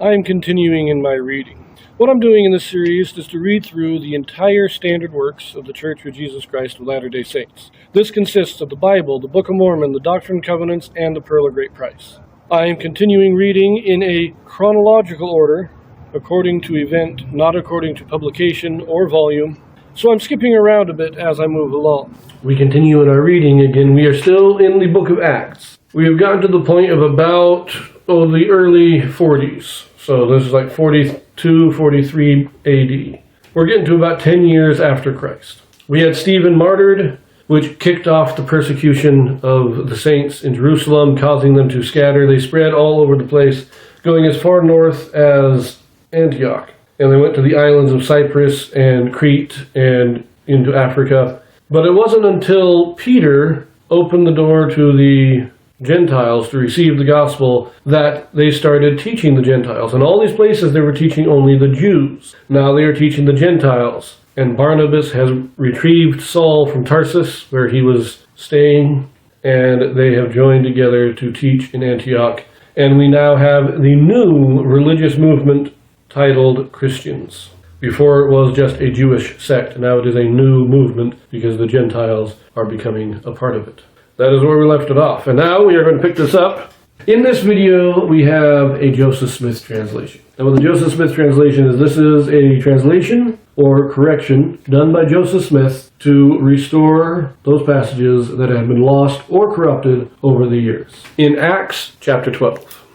I am continuing in my reading. What I'm doing in this series is to read through the entire standard works of the Church of Jesus Christ of Latter-day Saints. This consists of the Bible, the Book of Mormon, the Doctrine and Covenants, and the Pearl of Great Price. I am continuing reading in a chronological order, according to event, not according to publication or volume, so I'm skipping around a bit as I move along. We continue in our reading again. We are still in the book of Acts. We have gotten to the point of about, the early 40s. So this is like 42, 43 AD. We're getting to about 10 years after Christ. We had Stephen martyred, which kicked off the persecution of the saints in Jerusalem, causing them to scatter. They spread all over the place, going as far north as Antioch. And they went to the islands of Cyprus and Crete and into Africa. But it wasn't until Peter opened the door to the Gentiles to receive the gospel that they started teaching the Gentiles. In all these places they were teaching only the Jews. Now they are teaching the Gentiles. And Barnabas has retrieved Saul from Tarsus, where he was staying, and they have joined together to teach in Antioch. And we now have the new religious movement titled Christians. Before it was just a Jewish sect. Now it is a new movement because the Gentiles are becoming a part of it. That is where we left it off. And now we are going to pick this up. In this video, we have a Joseph Smith translation. And what the Joseph Smith translation is, this is a translation or correction done by Joseph Smith to restore those passages that have been lost or corrupted over the years. In Acts chapter 12.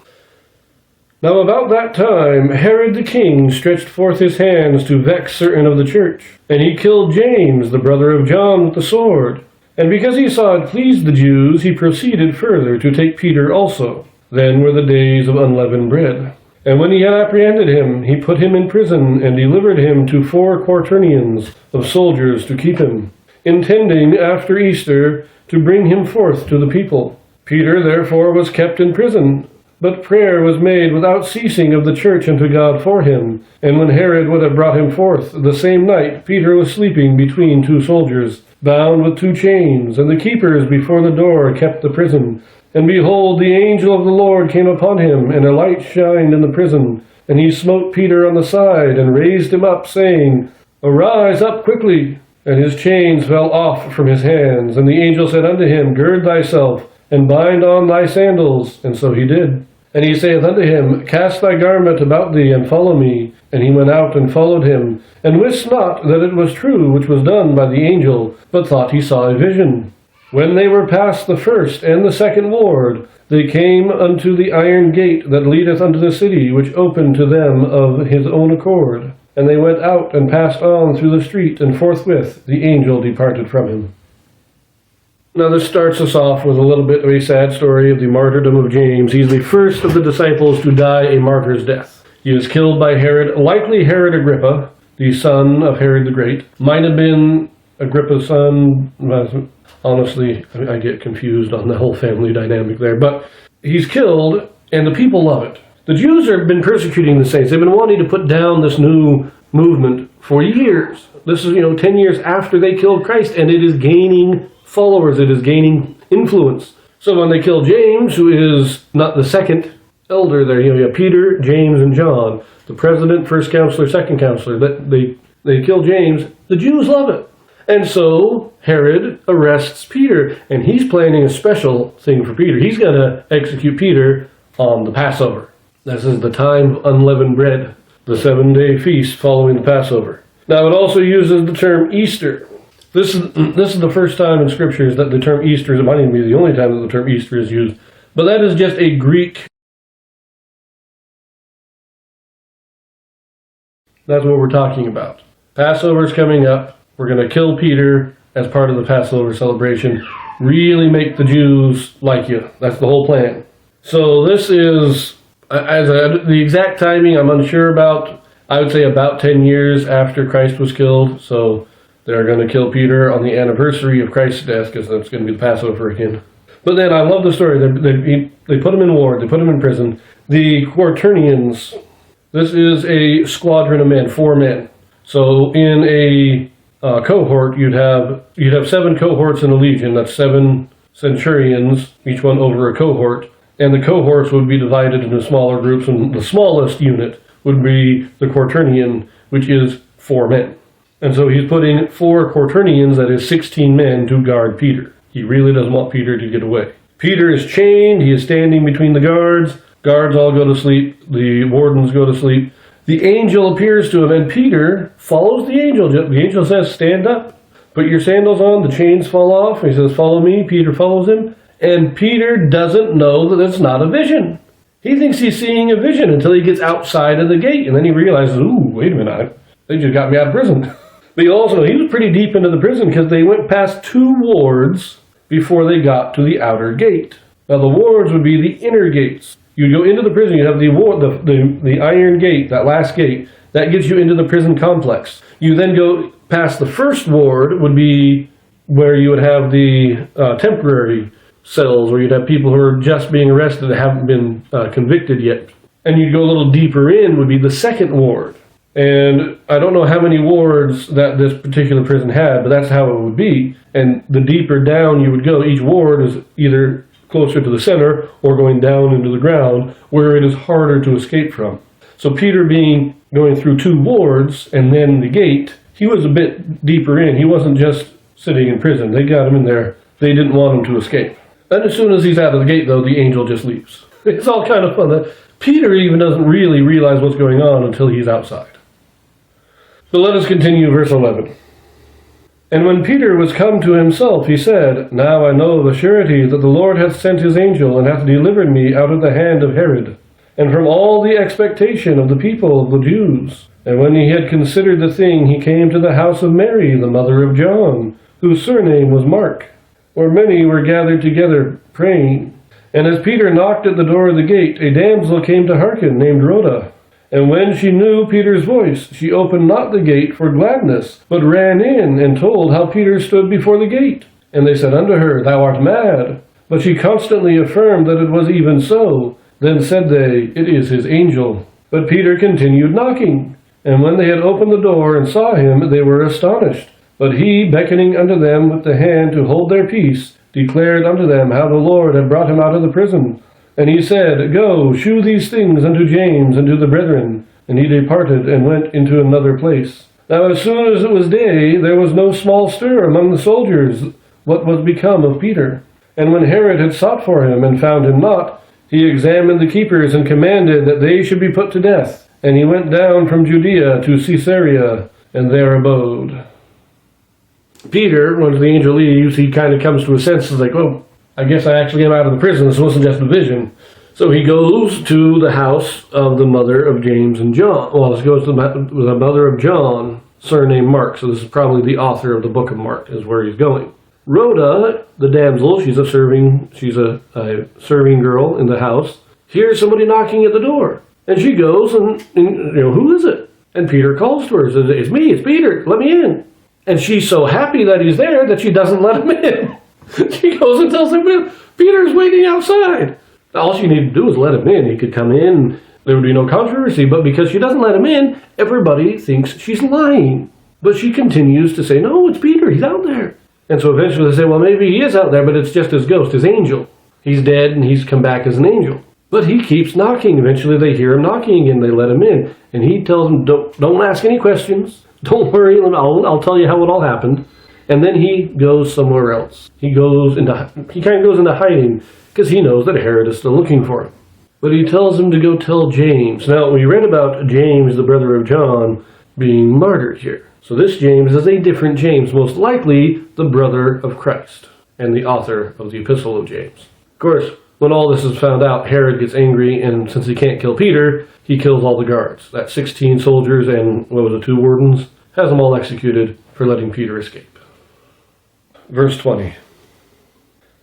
Now about that time, Herod the king stretched forth his hands to vex certain of the church, and he killed James, the brother of John, with the sword. And because he saw it pleased the Jews, he proceeded further to take Peter also. Then were the days of unleavened bread. And when he had apprehended him, he put him in prison, and delivered him to 4 quaternions of soldiers to keep him, intending after Easter to bring him forth to the people. Peter therefore was kept in prison. But prayer was made without ceasing of the church unto God for him. And when Herod would have brought him forth, the same night Peter was sleeping between 2 soldiers, bound with 2 chains, and the keepers before the door kept the prison. And behold, the angel of the Lord came upon him, and a light shined in the prison. And he smote Peter on the side, and raised him up, saying, Arise up quickly. And his chains fell off from his hands. And the angel said unto him, Gird thyself, and bind on thy sandals. And so he did. And he saith unto him, Cast thy garment about thee, and follow me. And he went out and followed him, and wist not that it was true which was done by the angel, but thought he saw a vision. When they were past the first and the second ward, they came unto the iron gate that leadeth unto the city, which opened to them of his own accord. And they went out and passed on through the street, and forthwith the angel departed from him. Now this starts us off with a little bit of a sad story of the martyrdom of James. He's the first of the disciples to die a martyr's death. He is killed by Herod, likely Herod Agrippa, the son of Herod the Great. Might have been Agrippa's son. Honestly, I get confused on the whole family dynamic there. But he's killed, and the people love it. The Jews have been persecuting the saints. They've been wanting to put down this new movement for years. This is, 10 years after they killed Christ, and it is gaining followers, it is gaining influence. So when they kill James, who is not the second elder there, you have Peter, James, and John, the president, first counselor, second counselor, they kill James, the Jews love it. And so Herod arrests Peter, and he's planning a special thing for Peter. He's going to execute Peter on the Passover. This is the time of unleavened bread, the 7-day feast following the Passover. Now it also uses the term Easter. This is the first time in scriptures that the term Easter is, it might even be the only time that the term Easter is used, but that is just a Greek. That's what we're talking about. Passover's coming up. We're going to kill Peter as part of the Passover celebration. Really make the Jews like you. That's the whole plan. So this is, the exact timing I'm unsure about. I would say about 10 years after Christ was killed. So they're going to kill Peter on the anniversary of Christ's death, because that's going to be the Passover again. But then I love the story. They put him in ward. They put him in prison. The quaternions, this is a squadron of men, 4 men. So in a cohort, you'd have 7 cohorts in a legion. That's 7 centurions, each one over a cohort. And the cohorts would be divided into smaller groups, and the smallest unit would be the quaternion, which is 4 men. And so he's putting 4 quaternions, that is 16 men, to guard Peter. He really doesn't want Peter to get away. Peter is chained. He is standing between the guards. Guards all go to sleep. The wardens go to sleep. The angel appears to him, and Peter follows the angel. The angel says, stand up, put your sandals on, the chains fall off. He says, follow me. Peter follows him. And Peter doesn't know that it's not a vision. He thinks he's seeing a vision until he gets outside of the gate. And then he realizes, ooh, wait a minute, they just got me out of prison. But you also know he was pretty deep into the prison because they went past 2 wards before they got to the outer gate. Now the wards would be the inner gates. You go into the prison, you have the iron gate, that last gate, that gets you into the prison complex. You then go past the first ward, would be where you would have the temporary cells, where you'd have people who are just being arrested that haven't been convicted yet. And you'd go a little deeper in, would be the second ward. And I don't know how many wards that this particular prison had, but that's how it would be. And the deeper down you would go, each ward is either closer to the center or going down into the ground where it is harder to escape from. So Peter going through 2 wards and then the gate, he was a bit deeper in. He wasn't just sitting in prison. They got him in there. They didn't want him to escape. And as soon as he's out of the gate, though, the angel just leaves. It's all kind of fun. Peter even doesn't really realize what's going on until he's outside. But let us continue verse 11. And when Peter was come to himself, he said, Now I know of a surety that the Lord hath sent his angel, and hath delivered me out of the hand of Herod, and from all the expectation of the people of the Jews. And when he had considered the thing, he came to the house of Mary, the mother of John, whose surname was Mark, where many were gathered together, praying. And as Peter knocked at the door of the gate, a damsel came to hearken, named Rhoda. And when she knew Peter's voice, she opened not the gate for gladness, but ran in, and told how Peter stood before the gate. And they said unto her, Thou art mad. But she constantly affirmed that it was even so. Then said they, It is his angel. But Peter continued knocking. And when they had opened the door and saw him, they were astonished. But he, beckoning unto them with the hand to hold their peace, declared unto them how the Lord had brought him out of the prison. And he said, Go, shew these things unto James and to the brethren. And he departed and went into another place. Now as soon as it was day, there was no small stir among the soldiers, what was become of Peter. And when Herod had sought for him and found him not, he examined the keepers and commanded that they should be put to death. And he went down from Judea to Caesarea, and there abode. Peter, when the angel leaves, he kind of comes to his senses, like, oh, I guess I actually am out of the prison. This wasn't just a vision. So he goes to the house of the mother of James and John. Well, he goes to the mother of John, surnamed Mark. So this is probably the author of the book of Mark, is where he's going. Rhoda, the damsel, she's a serving girl in the house, hears somebody knocking at the door. And she goes and who is it? And Peter calls to her, says, It's me, it's Peter, let me in. And she's so happy that he's there that she doesn't let him in. She goes and tells him, Peter's waiting outside. All she needed to do was let him in. He could come in. There would be no controversy. But because she doesn't let him in, everybody thinks she's lying. But she continues to say, no, it's Peter. He's out there. And so eventually they say, well, maybe he is out there, but it's just his ghost, his angel. He's dead and he's come back as an angel. But he keeps knocking. Eventually they hear him knocking and they let him in. And he tells them, don't ask any questions. Don't worry. I'll tell you how it all happened. And then he goes somewhere else. He kind of goes into hiding because he knows that Herod is still looking for him. But he tells him to go tell James. Now, we read about James, the brother of John, being martyred here. So this James is a different James, most likely the brother of Christ and the author of the Epistle of James. Of course, when all this is found out, Herod gets angry, and since he can't kill Peter, he kills all the guards. That's 16 soldiers and, 2 wardens, has them all executed for letting Peter escape. Verse 20.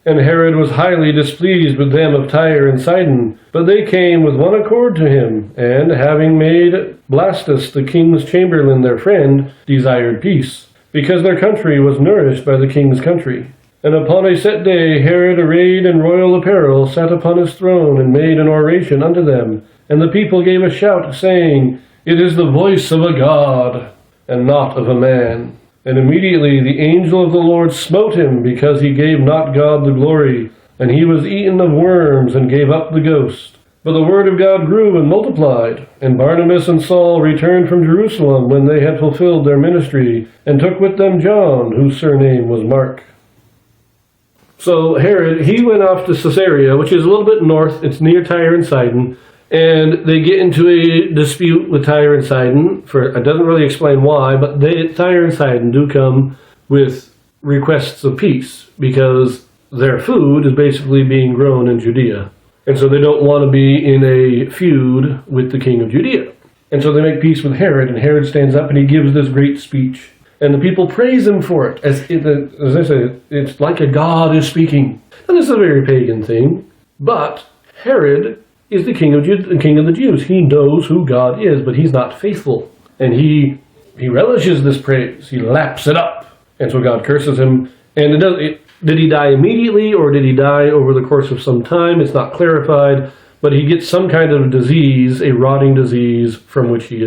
And Herod was highly displeased with them of Tyre and Sidon, but they came with one accord to him, and having made Blastus the king's chamberlain their friend, desired peace, because their country was nourished by the king's country. And upon a set day Herod, arrayed in royal apparel, sat upon his throne, and made an oration unto them. And the people gave a shout, saying, It is the voice of a God, and not of a man. And immediately the angel of the Lord smote him, because he gave not God the glory, and he was eaten of worms and gave up the ghost. But the word of God grew and multiplied, and Barnabas and Saul returned from Jerusalem when they had fulfilled their ministry, and took with them John, whose surname was Mark. So Herod, he went off to Caesarea, which is a little bit north. It's near Tyre and Sidon, and they get into a dispute with Tyre and Sidon. It doesn't really explain why, but Tyre and Sidon do come with requests of peace, because their food is basically being grown in Judea. And so they don't want to be in a feud with the king of Judea. And so they make peace with Herod, and Herod stands up and he gives this great speech. And the people praise him for it. As I say, it's like a god is speaking. And this is a very pagan thing, but Herod is the king of the Jews. He knows who God is, but he's not faithful. And he relishes this praise. He laps it up. And so God curses him. And did he die immediately, or did he die over the course of some time? It's not clarified, but he gets some kind of disease, a rotting disease, from which he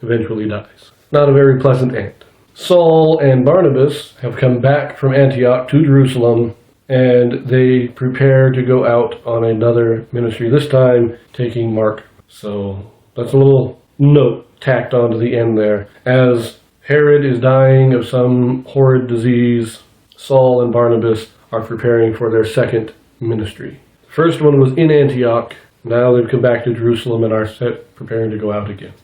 eventually dies. Not a very pleasant end. Saul and Barnabas have come back from Antioch to Jerusalem, and they prepare to go out on another ministry, this time taking Mark. So that's a little note tacked onto the end there. As Herod is dying of some horrid disease, Saul and Barnabas are preparing for their second ministry. The first one was in Antioch. Now they've come back to Jerusalem and are preparing to go out again.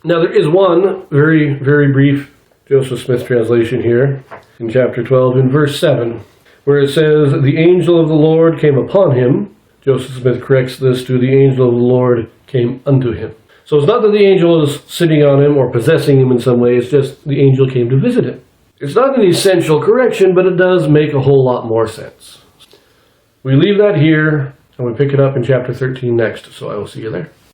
Now there is one very, very brief Joseph Smith translation here in chapter 12 in verse 7, where it says, "The angel of the Lord came upon him." Joseph Smith corrects this to, "The angel of the Lord came unto him." So it's not that the angel is sitting on him or possessing him in some way, it's just the angel came to visit him. It's not an essential correction, but it does make a whole lot more sense. We leave that here, and we pick it up in chapter 13 next, so I will see you there.